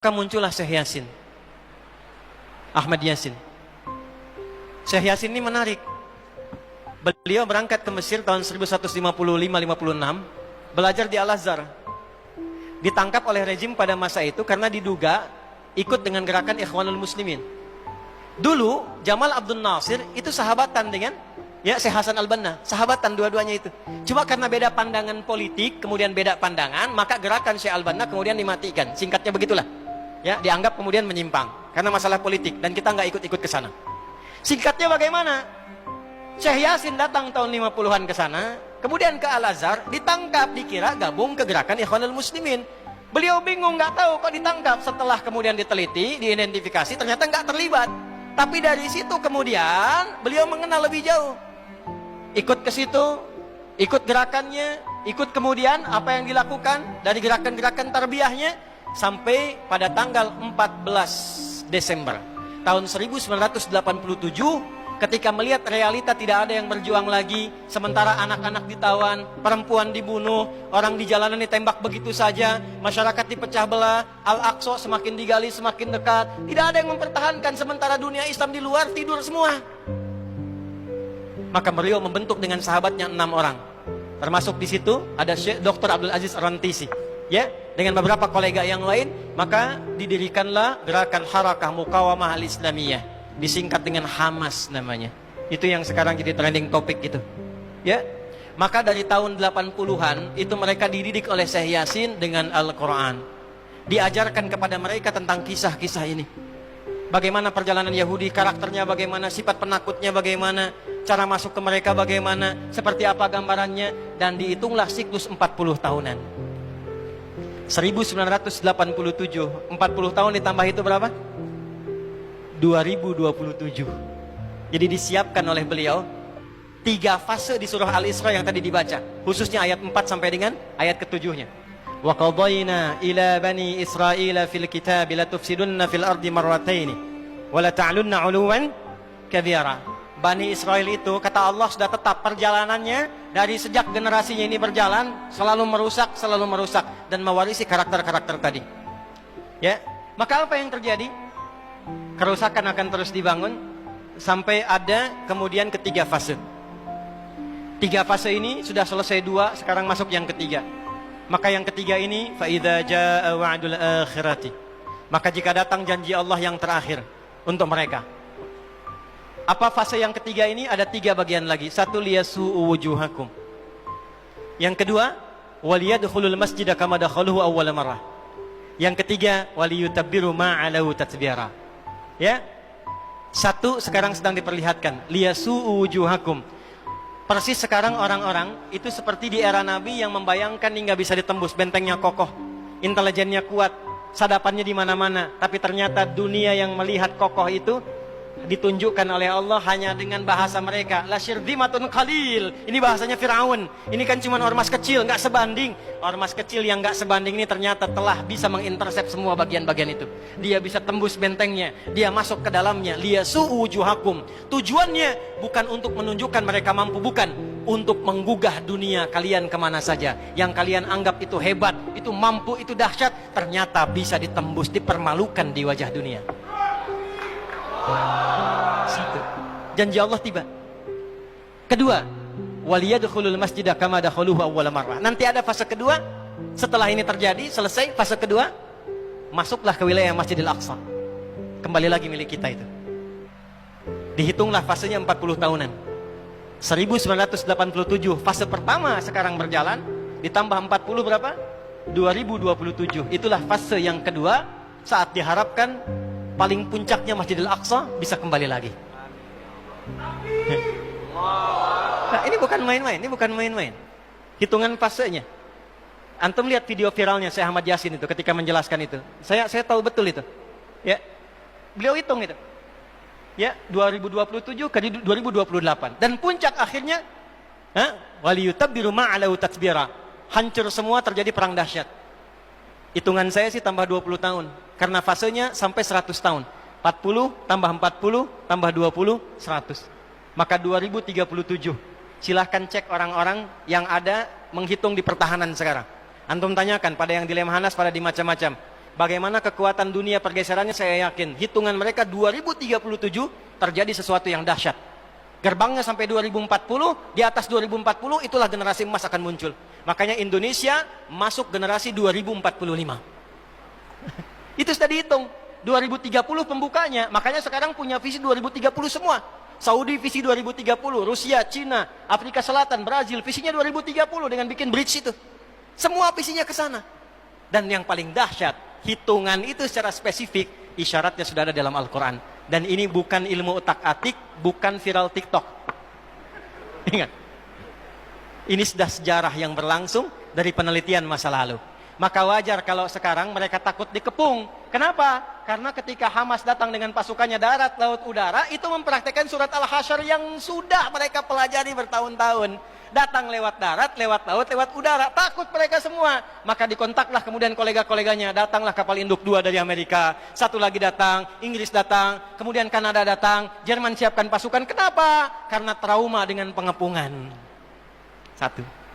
Maka muncullah Syekh Yasin, Ahmad Yasin. Syekh Yasin ini menarik. Beliau berangkat ke Mesir tahun 1155-56, belajar di Al-Azhar. Ditangkap oleh rejim pada masa itu karena diduga ikut dengan gerakan Ikhwanul Muslimin. Dulu Jamal Abdul Nasir itu sahabatan dengan Syekh Hasan Al-Banna, sahabatan dua-duanya itu. Cuma karena beda pandangan politik, kemudian beda pandangan, maka gerakan Syekh Al-Banna kemudian dimatikan. Singkatnya begitulah. Dianggap kemudian menyimpang karena masalah politik dan kita nggak ikut-ikut ke sana. Singkatnya bagaimana? Syekh Yasin datang tahun 50-an ke sana, kemudian ke Al-Azhar, ditangkap, dikira gabung ke gerakan Ikhwanul Muslimin. Beliau bingung, nggak tahu kok ditangkap. Setelah kemudian diteliti, diidentifikasi, ternyata nggak terlibat. Tapi dari situ kemudian beliau mengenal lebih jauh. Ikut ke situ, ikut gerakannya, ikut kemudian apa yang dilakukan dari gerakan-gerakan tarbiyahnya sampai pada tanggal 14 Desember tahun 1987 ketika melihat realita tidak ada yang berjuang lagi, sementara anak-anak ditawan, perempuan dibunuh, orang di jalanan ditembak begitu saja, masyarakat dipecah belah, Al-Aqsa semakin digali semakin dekat, tidak ada yang mempertahankan, sementara dunia Islam di luar tidur semua. Maka beliau membentuk dengan sahabatnya 6 orang. Termasuk di situ ada Syekh Dr. Abdul Aziz Ar-Rantisi, dengan beberapa kolega yang lain. Maka didirikanlah gerakan Harakah Muqawamah Al-Islamiyah, disingkat dengan Hamas namanya. Itu yang sekarang jadi trending topik itu. Maka dari tahun 80-an itu mereka dididik oleh Syekh Yasin dengan Al-Quran. Diajarkan kepada mereka tentang kisah-kisah ini. Bagaimana perjalanan Yahudi, karakternya bagaimana, sifat penakutnya bagaimana, cara masuk ke mereka bagaimana, seperti apa gambarannya, dan dihitunglah siklus 40 tahunan. 1987, 40 tahun ditambah itu berapa? 2027. Jadi disiapkan oleh beliau 3 fase di surah Al-Isra yang tadi dibaca, khususnya ayat 4 sampai dengan ayat ke-7-nya. Wa qadayna ila bani Israila fil kitab la tufsidunna fil ardi marrataini wa la ta'lunna 'uluwan kabira. Bani Israel itu kata Allah sudah tetap perjalanannya dari sejak generasinya ini berjalan selalu merusak dan mewarisi karakter-karakter tadi. Maka apa yang terjadi? Kerusakan akan terus dibangun sampai ada kemudian ketiga fase. 3 fase ini sudah selesai 2, sekarang masuk yang ketiga. Maka yang ketiga ini fa idza jaa wa'dul akhirati. Maka jika datang janji Allah yang terakhir untuk mereka. Apa fase yang ketiga ini? Ada 3 bagian lagi. 1, liyasu'u wujuhakum. Yang kedua, waliyadkhulul masjida kama dakhaluhu awwal marrah. Yang ketiga, waliyutabbiru ma 'alau tatbira. 1 sekarang sedang diperlihatkan, liyasu'u wujuhakum. Persis sekarang orang-orang itu seperti di era Nabi yang membayangkan hingga bisa ditembus, bentengnya kokoh, intelijennya kuat, sadapannya di mana-mana. Tapi ternyata dunia yang melihat kokoh itu ditunjukkan oleh Allah hanya dengan bahasa mereka. La syirdimatun qalil. Ini bahasanya Firaun. Ini kan cuma ormas kecil, nggak sebanding. Ormas kecil yang nggak sebanding ini ternyata telah bisa mengintersep semua bagian-bagian itu. Dia bisa tembus bentengnya, dia masuk ke dalamnya. Liyasu'u wujuhakum. Tujuannya bukan untuk menunjukkan mereka mampu, bukan, untuk menggugah dunia kalian kemana saja. Yang kalian anggap itu hebat, itu mampu, itu dahsyat, ternyata bisa ditembus, dipermalukan di wajah dunia. 1, janji Allah tiba. Kedua, waliyadkhulul masjida kama dakhaluhu awwal marrah. Nanti ada fase kedua. Setelah ini terjadi, selesai fase kedua, masuklah ke wilayah Masjidil Aqsa. Kembali lagi milik kita itu. Dihitunglah fasenya 40 tahunan. 1987 fase pertama sekarang berjalan, ditambah 40 berapa? 2027. Itulah fase yang kedua, saat diharapkan paling puncaknya Masjidil Aqsa bisa kembali lagi. Nah, ini bukan main-main, ini bukan main-main. Hitungan fasenya. Antum lihat video viralnya Syekh Ahmad Yasin itu ketika menjelaskan itu. Saya tahu betul itu. Beliau hitung itu. 2027 ke 2028 dan puncak akhirnya waliyutabbiru ma 'alau tatbira. Hancur semua, terjadi perang dahsyat. Hitungan saya sih tambah 20 tahun. Karena fasenya sampai 100 tahun. 40 tambah 40 tambah 20, 100. Maka 2037. Silahkan cek orang-orang yang ada menghitung di pertahanan sekarang. Antum tanyakan pada yang di Lemhanas, pada di macam-macam. Bagaimana kekuatan dunia pergeserannya saya yakin. Hitungan mereka 2037 terjadi sesuatu yang dahsyat. Gerbangnya sampai 2040, di atas 2040 itulah generasi emas akan muncul. Makanya Indonesia masuk generasi 2045. Itu sudah dihitung. 2030 pembukanya. Makanya sekarang punya visi 2030 semua. Saudi visi 2030, Rusia, Cina, Afrika Selatan, Brazil visinya 2030 dengan bikin bridge itu. Semua visinya ke sana. Dan yang paling dahsyat, hitungan itu secara spesifik isyaratnya sudah ada dalam Al-Quran. Dan ini bukan ilmu utak-atik, bukan viral TikTok. Ingat, ini sudah sejarah yang berlangsung dari penelitian masa lalu. Maka wajar kalau sekarang mereka takut dikepung. Kenapa? Karena ketika Hamas datang dengan pasukannya darat, laut, udara, itu mempraktekkan surat Al-Hasyr yang sudah mereka pelajari bertahun-tahun. Datang lewat darat, lewat laut, lewat udara. Takut mereka semua. Maka dikontaklah kemudian kolega-koleganya. Datanglah kapal induk 2 dari Amerika. Satu lagi datang, Inggris datang. Kemudian Kanada datang. Jerman siapkan pasukan. Kenapa? Karena trauma dengan pengepungan. Satu.